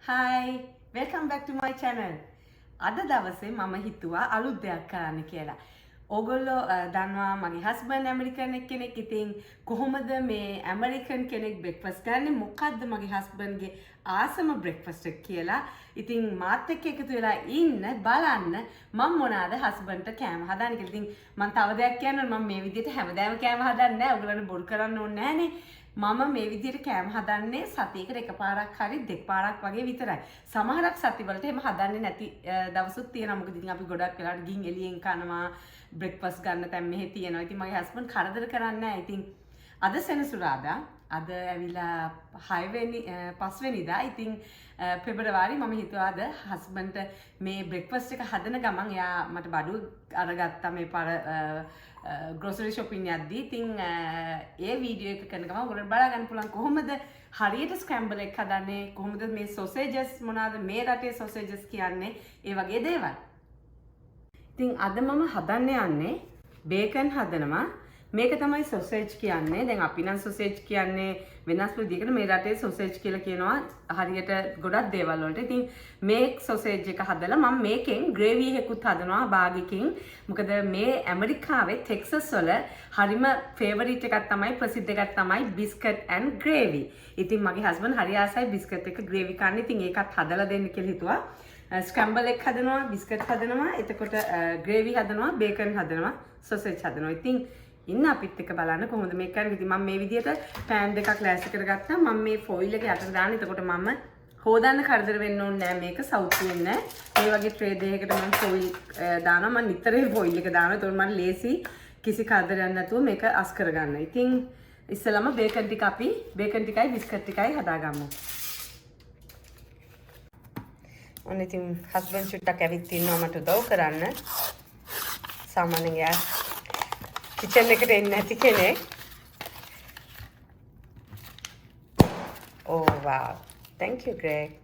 Hi, welcome back to my channel. අද දවසේ මම හිතුවා අලුත් දෙයක් කරන්න කියලා. ඕගොල්ලෝ දන්නවා මගේ හස්බන්ඩ් ඇමරිකන් කෙනෙක්. ඉතින් කොහොමද මේ ඇමරිකන් කෙනෙක් බ්‍රෙක්ෆාස්ට් කරන්නේ? මොකද්ද මගේ හස්බන්ඩ්ගේ ආසම බ්‍රෙක්ෆාස්ට් එක කියලා. ඉතින් මාත් එක්ක එකතු වෙලා ඉන්න බලන්න මම මොනවාද හස්බන්ඩ්ට කෑම හදන්නේ කියලා. ඉතින් මම තව දෙයක් කියන්නම්, මම මේ විදිහට හැමදාම කෑම හදන්නේ නැහැ. ඔයගොල්ලන්ට බොරු කරන්න ඕනේ නැහනේ. මම මේ විදිහට කෑම හදන්නේ සතියකට එකපාරක් හරි දෙපාරක් වගේ විතරයි. සමහරක් සතිවලට එහෙම හදන්නේ නැති දවසුත් තියෙනවා. මොකද ඉතින් අපි ගොඩක් වෙලාවට ගිහින් එළියෙන් කනවා, බ්‍රෙක්ෆාස්ට් ගන්න තැන් මෙහෙ තියෙනවා. ඉතින් මගේ හස්බන්ඩ් කරදර කරන්නේ නැහැ. ඉතින් අද සෙනසුරාදා, අද ඇවිල්ලා 5 වෙනිදා. ඉතින් පෙබරවාරි මම හිතුවා අද හස්බන්ඩ්ට මේ බ්‍රෙක්ෆාස්ට් එක හදන ගමන් එයා මට බඩු අරගත්තා මේ grocery shopping යද්දී. ඉතින් ඒ වීඩියෝ එක කරන ගමන් ඔයගොල්ලෝ බලා ගන්න පුළුවන් කොහොමද හරියට ස්ක්‍රැම්බල් එක හදන්නේ, කොහොමද මේ සොසේජස් මොනවාද මේ රටේ සොසේජස් කියන්නේ, ඒ වගේ දේවල්. ඉතින් අද මම හදන්න යන්නේ බේකන් හදනවා. මේක තමයි සොසේජ් කියන්නේ. දැන් අපි නම් සොසේජ් කියන්නේ වෙනස් විදිහකට, මේ රටේ සොසේජ් කියලා කියනවා හරියට ගොඩක් දේවල් වලට. ඉතින් මේ සොසේජ් එක හදලා මම මේකෙන් ග්‍රේවි එකකුත් හදනවා බාගකින්. මොකද මේ ඇමරිකාවේ ටෙක්සස් වල හරිම ෆේවරිට් එකක් තමයි, ප්‍රසිද්ධ එකක් තමයි බිස්කට් ඇන්ඩ් ග්‍රේවි. ඉතින් මගේ හස්බන්ඩ් හරි ආසයි බිස්කට් එක ග්‍රේවි කන්න. ඉතින් ඒකත් හදලා දෙන්න කියලා හිතුවා. ස්ක්‍රැම්බල් එක හදනවා, බිස්කට් හදනවා, එතකොට ග්‍රේවි හදනවා, බේකන් හදනවා, සොසේජ් හදනවා. ඉතින් ඉන්න අපිත් එක්ක බලන්න කොහොමද මේක කරන්නේ. ඉතින් මම මේ විදිහට පෑන් දෙකක් ලෑස්ති කරගත්තා. මම මේ ෆොයිල් එක යටට දාන්න. එතකොට මම හොදන්න කරදර වෙන්න ඕනේ නැහැ. මේක සවුත් වෙන්නේ නැහැ. මේ වගේ ට්‍රේ දෙකකට මම ෆොයිල් දානවා. මම නිතරම ෆොයිල් එක දානවා. එතකොට මම ලේසි කිසි කරදරයක් නැතුව මේක අස් කරගන්න. ඉතින් ඉස්සෙල්ලාම බේකන් ටිකයි බිස්කට් ටිකයි හදාගමු. ඔන්න ඉතින් හස්බන්ඩ් චුට්ටක් ඇවිත් ඉන්නවා මට උදව් කරන්න. සාමාන්‍යයෙන් යා කිචන් එකට එන්නේ නැති කෙනෙක්. Oh wow. Thank you, Greg.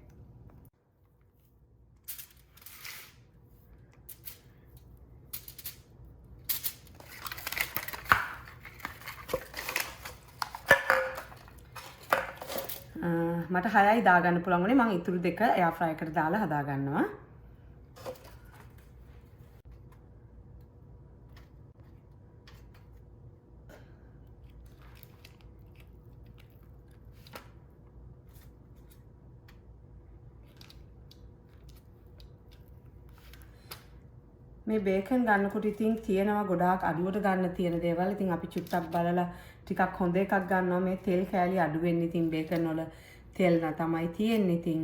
මට 6යි දාගන්න පුළුවන් වුණේ. මම ඉතුරු දෙක එයා ෆ්‍රයි එකට දාලා හදා ගන්නවා. මේ බේකන් ගන්නකොට ඉතින් තියෙනවා ගොඩාක් අඩුවට ගන්න තියෙන දේවල්. ඉතින් අපි චුට්ටක් බලලා ටිකක් හොඳ එකක් ගන්නවා. මේ තෙල් කෑලි අඩු වෙන්නේ ඉතින් බේකන් වල තෙල් තමයි තියෙන්නේ.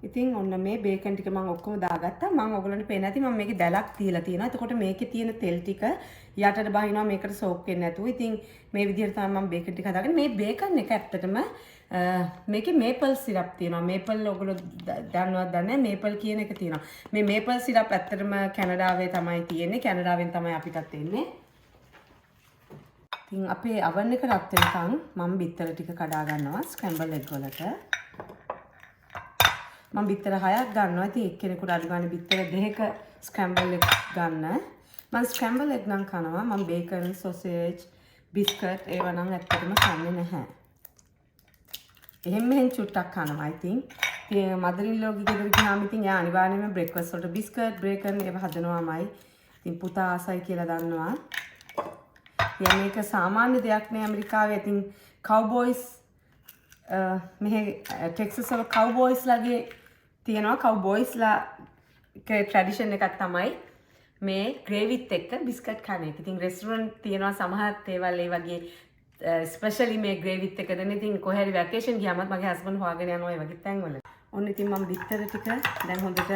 ඉතින් ඔන්න මේ බේකන් ටික මම ඔක්කොම දාගත්තා. මම ඔයගොල්ලන්ට පේන්නේ නැති මම මේකේ දැලක් තියලා තියෙනවා. එතකොට මේකේ තියෙන තෙල් ටික යටට බහිනවා මේකට සෝක් වෙන්නේ නැතුව. ඉතින් මේ විදිහට තමයි මම බේකන් ටික හදාගන්නේ. මේ බේකන් එක ඇත්තටම මේකේ මේපල් සිරප් තියෙනවා. මේපල් ඔයගොල්ලෝ දන්නවද දන්නේ? මේපල් කියන එක තියෙනවා. මේ මේපල් සිරප් ඇත්තටම කැනඩාවේ තමයි තියෙන්නේ. කැනඩාවෙන් තමයි අපිටත් එන්නේ. ඉතින් අපේ oven එක රත් වෙනකන් මම බිත්තර ටික කඩා ගන්නවා ස්ක්‍රැම්බල් එග් වලට. මම බිත්තර 6ක් ගන්නවා. ඉතින් එක්කෙනෙකුට අඩු ගන්න බිත්තර 2ක ස්ක්‍රැම්බල් එග් ගන්න. මම ස්ක්‍රැම්බල් එග් නම් කනවා. මම බේකන්, සොසේජ්, බිස්කට් ඒවා නම් ඇත්තටම කන්නේ නැහැ. එහෙම චුට්ටක් කනවා. ඉතින් මදරිල්ලෝගේ ගෙදර ගියාම ඉතින් යා අනිවාර්යයෙන්ම බ්‍රෙක්ෆාස්ට් වලට බිස්කට්, බේකන් ඒවා හදනවාමයි. ඉතින් පුතා ආසයි කියලා දන්නවා. මේක සාමාන්‍ය දෙයක් නේ ඇමරිකාවේ. ඉතින් කව්බොයිස් මෙහි ටෙක්සස් වල කව්බොයිස්ලාගේ තියෙනවා. කව්බොයිස්ලාගේ ට්‍රැඩිෂන් එකක් තමයි මේ ග්‍රේවිත් එක්ක බිස්කට් කන එක. ඉතින් රෙස්ටොරන්ට් තියෙනවා සමහර ඒවල් ඒ වගේ ස්පෙෂලි මේ ග්‍රේවිත් එක දෙන. ඉතින් කොහේ හරි වැකේෂන් ගියාමත් මගේ හස්බන්ඩ් හොයාගෙන යනවා ඒ වගේ තැන්වල. ඔන්න ඉතින් මම බිත්තර ටික දැන් හොඳට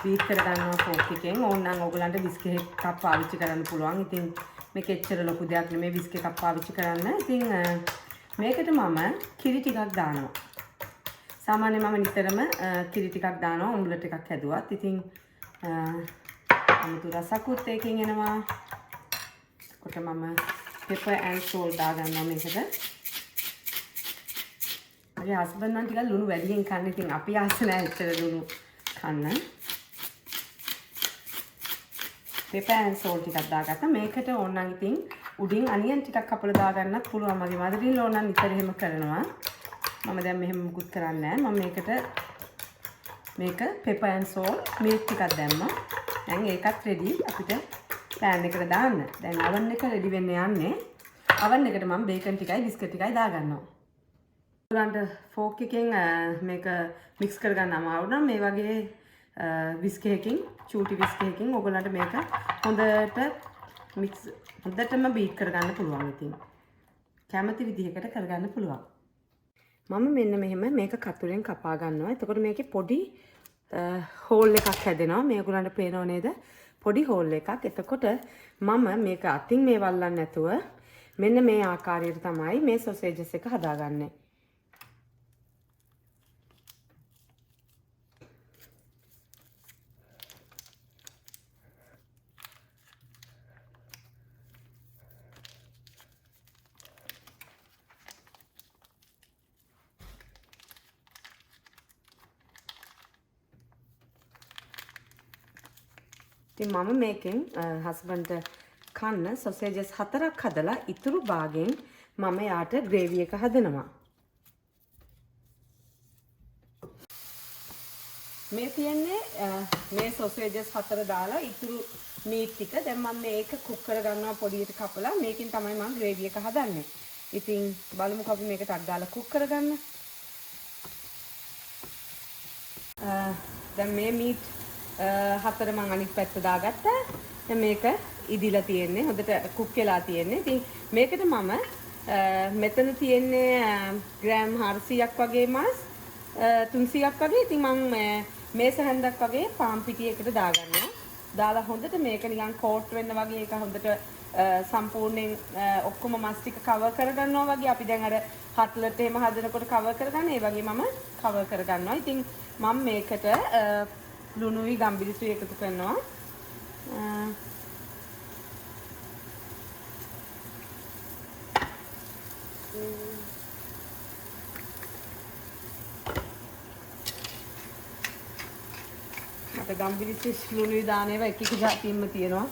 බීට් කර ගන්නවා ෆෝක් එකෙන්. ඕනනම් ඔයගලන්ට බිස්කට් එකක් පාවිච්චි කරන්න පුළුවන්. ඉතින් මේක එච්චර ලොකු දෙයක් නෙමෙයි බිස්කට් එකක් පාවිච්චි කරන්න. ඉතින් මේකට මම කිරි ටිකක් දානවා. සාමාන්‍යයෙන් මම නිතරම කිරි ටිකක් දානවා ඔම්ලට් එකක් හැදුවත්. ඉතින් අමුතු රසකුත් එකකින් එනවා. කොට මම pepper and salt දාගන්නවා මේකට. මගේ හස්බන්ඩ් නම් ටිකක් ලුණු වැඩියෙන් කන්නේ. ඉතින් අපි ආස නැහැ එච්චර ලුණු කන්න. pepper and salt ටිකක් දාගත්තා. මේකට ඕනනම් ඉතින් උඩින් අනියන් ටිකක් කපලා දාගන්නත් පුළුවන්. මගේ මදරින් ඕනනම් නිතර එහෙම කරනවා. මම දැන් මෙහෙම මුකුත් කරන්නේ නැහැ. මම මේක pepper and salt milk ටිකක් දැම්මා. දැන් ඒකත් ready අපිට pan එකට දාන්න. දැන් oven එක ready වෙන්න යන්නේ. oven එකට මම bacon ටිකයි biscuit ටිකයි දාගන්නවා. ඔයගලන්ට fork එකෙන් මේක mix කරගන්න අමාරු නම් මේ වගේ whisk එකකින් චූටි whisk එකකින් ඔයගලන්ට මේක හොඳටම beat කරගන්න පුළුවන් ඉතින්. කැමති විදිහකට කරගන්න පුළුවන්. මම මෙන්න මෙහෙම මේක කතුරෙන් කපා ගන්නවා. එතකොට මේකේ පොඩි හෝල් එකක් හැදෙනවා. මේ ඔයගලන්ට පේනව නේද? පොඩි හෝල් එකක්. එතකොට මම මේක අතින් මේ වල්ලන්න නැතුව මෙන්න මේ ආකාරයට තමයි මේ සොසේජස් එක හදාගන්නේ. ඉතින් මම මේකෙන් හස්බන්ඩ්ට කන්න සොසේජස් 4ක් හදලා ඉතුරු භාගෙන් මම යාට ග්‍රේවි එක හදනවා. මේ තියන්නේ මේ සොසේජස් 4 දාලා ඉතුරු මීට් ටික. දැන් මම මේක කුක් කරගන්නවා පොඩියට කපලා. මේකෙන් තමයි මම ග්‍රේවි එක හදන්නේ. ඉතින් බලමුකෝ අපි මේක ටක් දාලා කුක් කරගන්න. දැන් මේ මීට් 4 මම අනිත් පැත්ත දාගත්තා. දැන් මේක ඉදිලා තියෙන්නේ. හොඳට කුක් වෙලා තියෙන්නේ. ඉතින් මේකට මම මෙතන තියෙන්නේ ග්‍රෑම් 400ක් වගේ මාස් 300ක් වගේ. ඉතින් මම මේස හැන්දක් වගේ පාන් පිටියකට දාගන්නවා. දාලා හොඳට මේක නිකන් කෝට් වෙන්න වගේ ඒක හොඳට සම්පූර්ණයෙන් ඔක්කොම මස් ටික කවර් කරගන්නවා වගේ. අපි දැන් අර කට්ලට් එහෙම හදනකොට කවර් කරගන්න ඒ වගේ මම කවර් කරගන්නවා. ඉතින් මම මේකට ලුණුයි ගම්බිරිසුයි එකතු කරනවා. මට ගම්බිරිසුයි ලුණුයි දාන ඒවා එක එක જાතියින්ම තියෙනවා.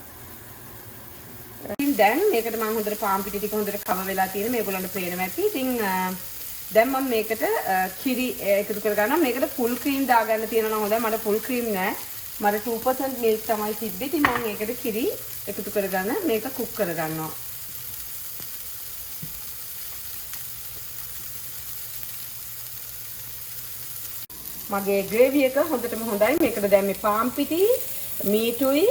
ඉතින් දැන් මේකට මම හොඳට පාන් පිටි ටික හොඳට කව වෙලා තියෙන මේගොල්ලන්ට පේනවා ඇති. ඉතින් දැන් මම මේකට කිරි එකතු කරගන්නවා. මේකට ෆුල් ක්‍රීම් දාගන්න තියෙනවා නම් හොඳයි. මට ෆුල් ක්‍රීම් නෑ. මට 2% මිල්ක් තමයි තිබ්බේ. ඉතින් මම ඒකට කිරි එකතු කරගන්න මේක කුක් කරගන්නවා. මගේ ග්‍රේවි එක හොඳටම හොඳයි. මේකට දැන් මේ පාන් පිටි, මීටුයි,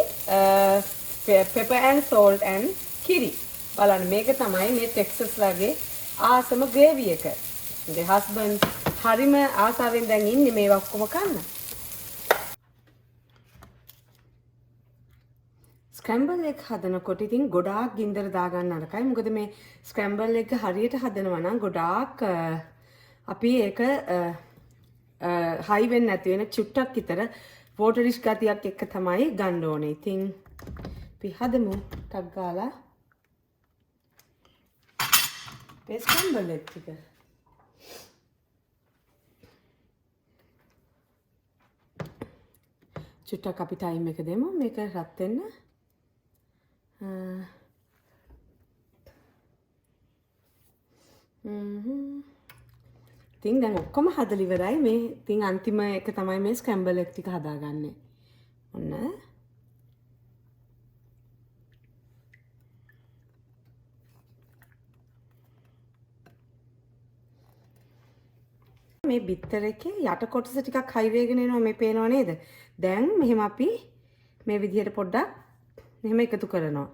pepper and salt and කිරි. බලන්න මේක තමයි මේ ටෙක්සස් ලගේ ආසම ග්‍රේවි එක. මගේ හස්බන්ඩ් හරිම ආසාවෙන් දැන් ඉන්නේ මේවා ඔක්කොම කන්න. ස්ක්‍රැම්බල් එක හදනකොට ඉතින් ගොඩාක් ගින්දර දාගන්න නරකයි. මොකද මේ ස්ක්‍රැම්බල් එක හරියට හදනවා නම් ගොඩාක් අපි ඒක හයි වෙන්නේ නැති වෙන චුට්ටක් විතර වෝටරිෂ් ගතියක් එක්ක තමයි ගන්න ඕනේ. ඉතින් අපි හදමු ටක් ගාලා මේ ස්ක්‍රැම්බල් එක ටික. චුට්ටක් අපි ටයිම් එක දෙමු මේක රත් වෙන්න. ඉතින් දැන් ඔක්කොම හදලා ඉවරයි. මේ ඉතින් අන්තිම එක තමයි මේ ස්ක්‍රැම්බල් එක ටික හදාගන්නේ. ඔන්න මේ බිත්තර එකේ යට කොටස ටිකක් හයි වේගෙන එනවා. මේ පේනව නේද? දැන් මෙහෙම අපි මේ විදිහට පොඩ්ඩක් මෙහෙම එකතු කරනවා.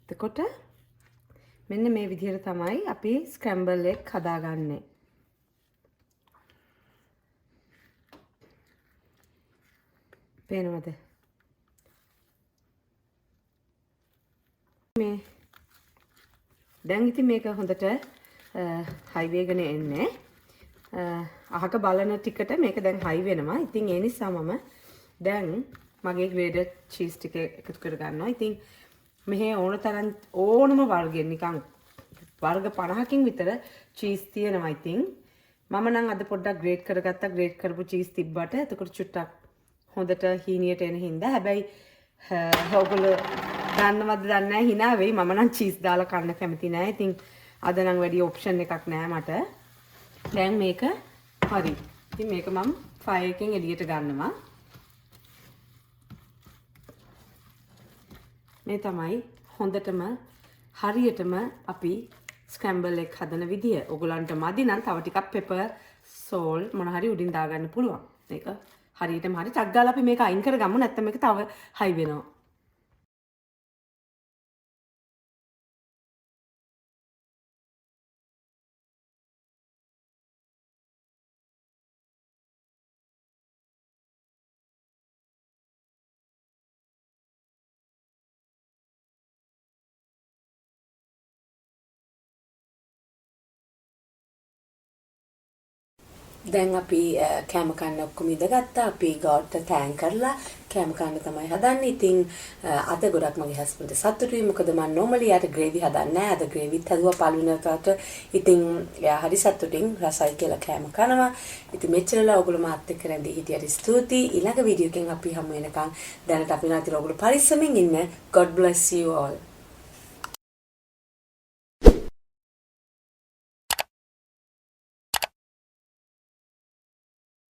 එතකොට මෙන්න මේ විදිහට තමයි අපි ස්ක්‍රැම්බල් එක හදාගන්නේ. පේනවද? මේ දැන් ඉතින් මේක හොඳට හයි වේගෙන එන්නේ. අහක බලන ටිකට මේක දැන් හයි වෙනවා. ඉතින් ඒ නිසා මම දැන් මගේ ග්‍රේඩඩ් චීස් ටික එකතු කර ගන්නවා. ඉතින් මෙහි ඕන තරම් ඕනම වර්ගෙන් නිකන් වර්ග 50කින් විතර චීස් තියෙනවා. ඉතින් මම නම් අද පොඩ්ඩක් ග්‍රේඩ් කරගත්තා. ග්‍රේඩ් කරපු චීස් තිබ්බට එතකොට චුට්ටක් හොඳට හීනියට එන හින්දා. හැබැයි ඔයගොල්ලෝ දන්නවද දන්නේ නැහැ hina වෙයි. මම නම් චීස් දාලා කන්න කැමති නැහැ. ඉතින් අද නම් වැඩි ඔප්ෂන් එකක් නැහැ මට. දැන් මේක හරි. ඉතින් මේක මම ෆයර් එකෙන් එළියට ගන්නවා. මේ තමයි හොඳටම හරියටම අපි ස්ක්‍රැම්බල් එක හදන විදිය. ඔයගලන්ට මදි නම් තව ටිකක් පෙපර්, සෝල් මොන හරි උඩින් දාගන්න පුළුවන්. මේක හරියටම හරි ටක් ගාලා අපි මේක අයින් කරගමු. නැත්නම් මේක තව හයි වෙනවා. දැන් අපි කෑම කන්න ඔක්කොම ඉඳගත්තා. අපි ගෝඩ්ට තෑන් කරලා කෑම කන්න තමයි හදන්නේ. ඉතින් අද ගොඩක් මගේ හස්බන්ඩ් සතුටුයි. මොකද මම normally යාට ග්‍රේවි හදන්නේ නැහැ. අද ග්‍රේවිත් හදුවා පළවෙනි වතාවට. ඉතින් එයා හරි සතුටින් රසයි කියලා කෑම කනවා. ඉතින් මෙච්චරලා ඔයගොල්ලෝ මාත් එක්ක රැඳී හිටියට ස්තුතියි. ඊළඟ වීඩියෝ එකෙන් අපි හමු වෙනකන් දැනට අපි නැතිව ඔයගොල්ලෝ පරිස්සමින් ඉන්න. God bless you all.